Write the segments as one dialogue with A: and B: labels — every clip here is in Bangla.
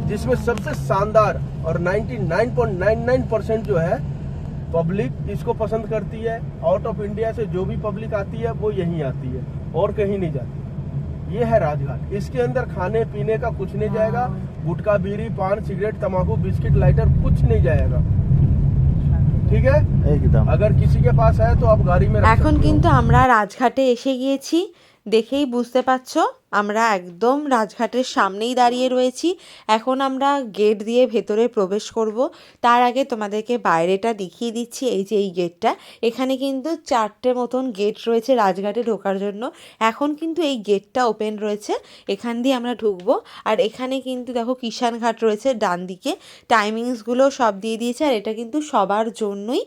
A: जिसमें सबसे शानदार और 99.99% जो है पब्लिक इसको पसंद करती है। आउट ऑफ इंडिया से जो भी पब्लिक आती है वो यहीं आती है और कहीं नहीं जाती। ये है राजघाट। इसके अंदर खाने पीने का कुछ नहीं जाएगा, गुटखा बीड़ी पान सिगरेट तंबाकू बिस्किट लाइटर कुछ नहीं जाएगा, ঠিক है एकदम। अगर किसी के पास है तो आप गाड़ी में
B: এখন কিন্তু আমরা রাজঘাটে এসে গিয়েছি, দেখেই বুঝতে পারছো আমরা একদম রাজঘাটের সামনেই দাঁড়িয়ে রয়েছি। এখন আমরা গেট দিয়ে ভেতরে প্রবেশ করব। তার আগে তোমাদেরকে বাইরেটা দেখিয়ে দিচ্ছি। এই যে এই গেটটা, এখানে কিন্তু 4টে মতন গেট রয়েছে রাজঘাটে ঢোকার জন্য। এখন কিন্তু এই গেটটা ওপেন রয়েছে, এখান দিয়ে আমরা ঢুকবো। আর এখানে কিন্তু দেখো কিষান ঘাট রয়েছে ডান দিকে, টাইমিংসগুলো সব দিয়ে দিয়েছে। আর এটা কিন্তু সবার জন্যই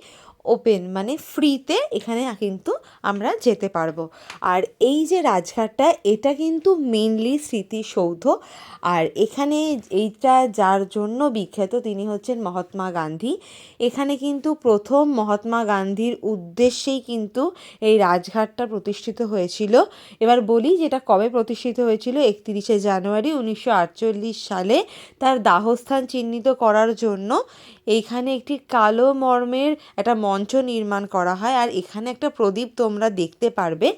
B: ওপেন, মানে ফ্রিতে এখানে কিন্তু আমরা যেতে পারবো। আর এই যে রাজঘাটটা, এটা কিন্তু মেনলি স্মৃতিসৌধ। আর এখানে এইটা যার জন্য বিখ্যাত তিনি হচ্ছেন মহাত্মা গান্ধী। এখানে কিন্তু প্রথম মহাত্মা গান্ধীর উদ্দেশ্যেই কিন্তু এই রাজঘাটটা প্রতিষ্ঠিত হয়েছিল। এবার বলি যেটা কবে প্রতিষ্ঠিত হয়েছিল, 31শে জানুয়ারি 1948 সালে তার দাহস্থান চিহ্নিত করার জন্য এইখানে একটি কালো মর্মের একটা মঞ্চ নির্মাণ করা হয়। আর এখানে একটা প্রদীপ তোমরা দেখতে পারবে,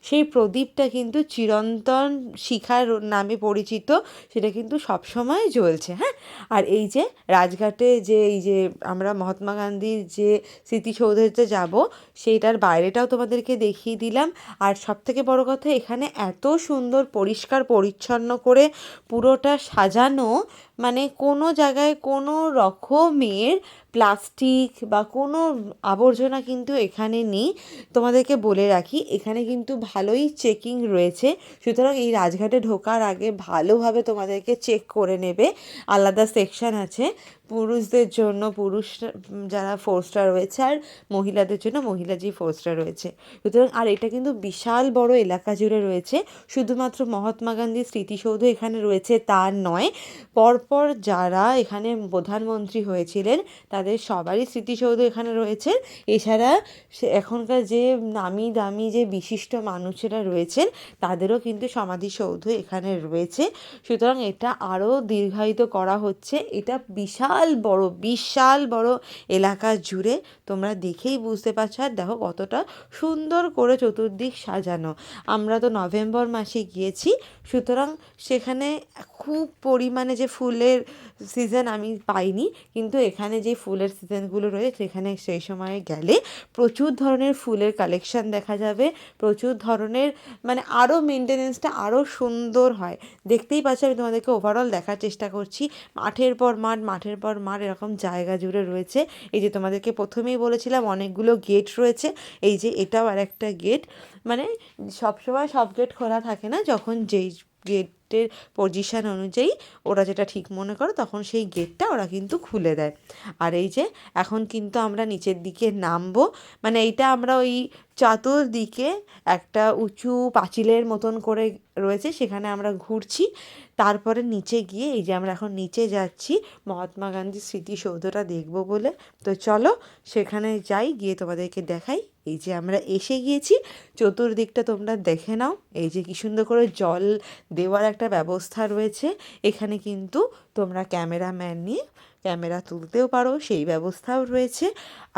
B: সেই প্রদীপটা কিন্তু চিরন্তন শিখার নামে পরিচিত, সেটা কিন্তু সবসময় জ্বলছে। হ্যাঁ, আর এই যে রাজঘাটে যে এই যে আমরা মহাত্মা গান্ধীর যে স্মৃতিসৌধতে যাব, সেইটার বাইরেটাও তোমাদেরকে দেখিয়ে দিলাম। আর সবথেকে বড় কথা, এখানে এত সুন্দর পরিষ্কার পরিচ্ছন্ন করে পুরোটা সাজানো, মানে কোনো জায়গায় কোনো রকমের প্লাস্টিক বা কোনো আবর্জনা কিন্তু এখানে নেই। তোমাদেরকে বলে রাখি, এখানে কিন্তু ভালোই চেকিং রয়েছে, সুতরাং এই রাজঘাটে ঢোকার আগে ভালোভাবে তোমাদেরকে চেক করে নেবে। আলাদা সেকশন আছে পুরুষদের জন্য, পুরুষ যারা 4 স্টার রয়েছে, আর মহিলাদের জন্য মহিলা যে 4 স্টার রয়েছে। সুতরাং আর এটা কিন্তু বিশাল বড় এলাকা জুড়ে রয়েছে। শুধুমাত্র মহাত্মা গান্ধীর স্মৃতিসৌধ এখানে রয়েছে তা নয়, পরপর যারা এখানে প্রধানমন্ত্রী হয়েছিলেন তাদের সবারই স্মৃতিসৌধ এখানে রয়েছে। এছাড়া এখনকার যে নামি দামি যে বিশিষ্ট মানুষেরা রয়েছেন তাদেরও কিন্তু সমাধিসৌধ এখানে রয়েছে। সুতরাং এটা আরও দীর্ঘায়িত করা হচ্ছে। এটা বিশাল বড় এলাকা জুড়ে, তোমরা দেখেই বুঝতে পারছো। আর দেখো কতটা সুন্দর করে চতুর্দিক সাজানো। আমরা তো নভেম্বর মাসে গিয়েছি, সুতরাং সেখানে খুব পরিমাণে যে ফুলের সিজন আমি পাইনি, কিন্তু এখানে যে ফুলের সিজনগুলো রয়েছে সেখানে সেই সময়ে গেলে প্রচুর ধরনের ফুলের কালেকশান দেখা যাবে, প্রচুর ধরনের, মানে আরও মেনটেনেন্সটা আরও সুন্দর হয়। দেখতেই পাচ্ছি, আমি তোমাদেরকে ওভারঅল দেখার চেষ্টা করছি। মাঠের পর মাঠ এরকম জায়গা জুড়ে রয়েছে। এই যে তোমাদেরকে প্রথমেই বলেছিলাম অনেকগুলো গেট রয়েছে, এই যে এটাও আর একটা গেট। মানে সবসময় সব গেট খোলা থাকে না, যখন যেই গেটের পজিশান অনুযায়ী ওরা যেটা ঠিক মনে করে তখন সেই গেটটা ওরা কিন্তু খুলে দেয়। আর এই যে এখন কিন্তু আমরা নিচের দিকে নামবো, মানে এইটা আমরা ওই চতুর্দিকে একটা উঁচু পাঁচিলের মতন করে রয়েছে, সেখানে আমরা ঘুরছি। তারপরে নিচে গিয়ে এই যে আমরা এখন নিচে যাচ্ছি মহাত্মা গান্ধীর স্মৃতিসৌধটা দেখবো বলে। তো চলো সেখানে যাই, গিয়ে তোমাদেরকে দেখাই। এই যে আমরা এসে গিয়েছি, চতুর্দিকটা তোমরা দেখে নাও। এই যে কী সুন্দর করে জল দেওয়ার একটা ব্যবস্থা রয়েছে। এখানে কিন্তু তোমরা ক্যামেরাম্যান নিয়ে ক্যামেরা তুলতেও পারো, সেই ব্যবস্থাও রয়েছে।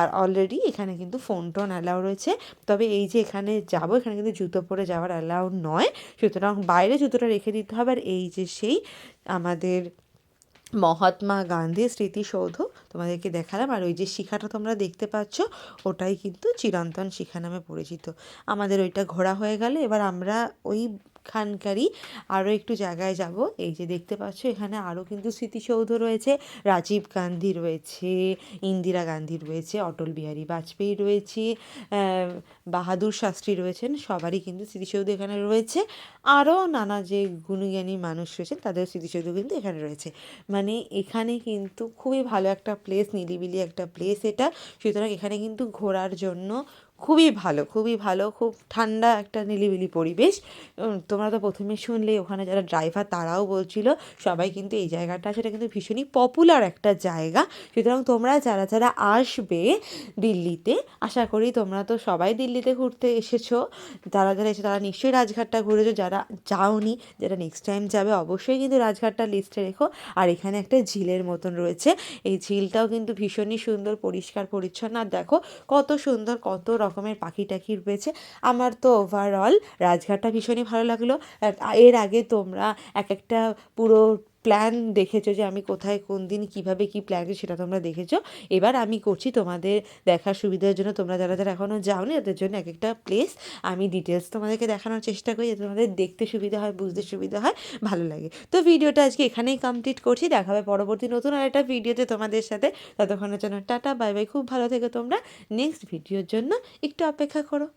B: আর অলরেডি এখানে কিন্তু ফোন টোন অ্যালাউ রয়েছে। তবে এই যে এখানে যাবো, এখানে কিন্তু জুতো পরে যাওয়ার অ্যালাউ নয়, সুতরাং বাইরে জুতোটা রেখে দিতে হবে। আর এই যে সেই আমাদের মহাত্মা গান্ধীর স্মৃতিসৌধ তোমাদেরকে দেখালাম। আর ওই যে শিখাটা তোমরা দেখতে পাচ্ছ, ওটাই কিন্তু চিরন্তন শিখা নামে পরিচিত। আমাদের ওইটা ঘোরা হয়ে গেলে এবার আমরা ওইখানকারই আরও একটু জায়গায় যাব। এই যে দেখতে পাচ্ছ এখানে আরও কিন্তু স্মৃতিসৌধ রয়েছে। রাজীব গান্ধী রয়েছে, ইন্দিরা গান্ধী রয়েছে, অটল বিহারী বাজপেয়ী রয়েছে, বাহাদুর শাস্ত্রী রয়েছেন, সবারই কিন্তু স্মৃতিসৌধ এখানে রয়েছে। আরও নানা যে গুণীজ্ঞানী মানুষ রয়েছেন তাদের স্মৃতিসৌধ কিন্তু এখানে রয়েছে। মানে এখানে কিন্তু খুবই ভালো একটা প্লেস, নিরিবিলি একটা প্লেস এটা। সুতরাং এখানে কিন্তু ঘোরার জন্য খুবই ভালো, খুবই ভালো, খুব ঠান্ডা একটা নিরিবিলি পরিবেশ। তোমরা তো প্রথমে শুনলে ওখানে যারা ড্রাইভার তারাও বলছিল সবাই কিন্তু এই জায়গাটা সেটা কিন্তু ভীষণই পপুলার একটা জায়গা। সুতরাং তোমরা যারা যারা আসবে দিল্লিতে, আশা করি তোমরা তো সবাই দিল্লিতে ঘুরতে এসেছো, যারা যারা এসে তারা নিশ্চয়ই রাজঘাটটা ঘুরেছো, যারা যাওনি, যারা নেক্সট টাইম যাবে অবশ্যই কিন্তু রাজঘাটটা লিস্টে রেখো। আর এখানে একটা ঝিলের মতন রয়েছে, এই ঝিলটাও কিন্তু ভীষণই সুন্দর, পরিষ্কার পরিচ্ছন্ন। আর দেখো কত সুন্দর, কত রকমের পাখি টাখি রয়েছে। আমার তো ওভারঅল রাজঘাটটা ভীষণই ভালো লাগলো। এর আগে তোমরা এক একটা পুরো প্ল্যান দেখেছো যে আমি কোথায় কোন দিন কিভাবে কি প্ল্যান সেটা তোমরা দেখেছো। এবার আমি করছি তোমাদের দেখার সুবিধার জন্য, তোমরা যারা যারা এখনও যাওনি তাদের জন্য এক একটা প্লেস আমি ডিটেলস তোমাদেরকে দেখানোর চেষ্টা করি, যাতে তোমাদের দেখতে সুবিধা হয়, বুঝতে সুবিধা হয়, ভালো লাগে। তো ভিডিওটা আজকে এখানেই কমপ্লিট করছি, দেখা হবে পরবর্তী নতুন আর একটা ভিডিওতে তোমাদের সাথে। ততক্ষণের জন্য টাটা, বাই বাই, খুব ভালো থেকো তোমরা। নেক্সট ভিডিওর জন্য একটু অপেক্ষা করো।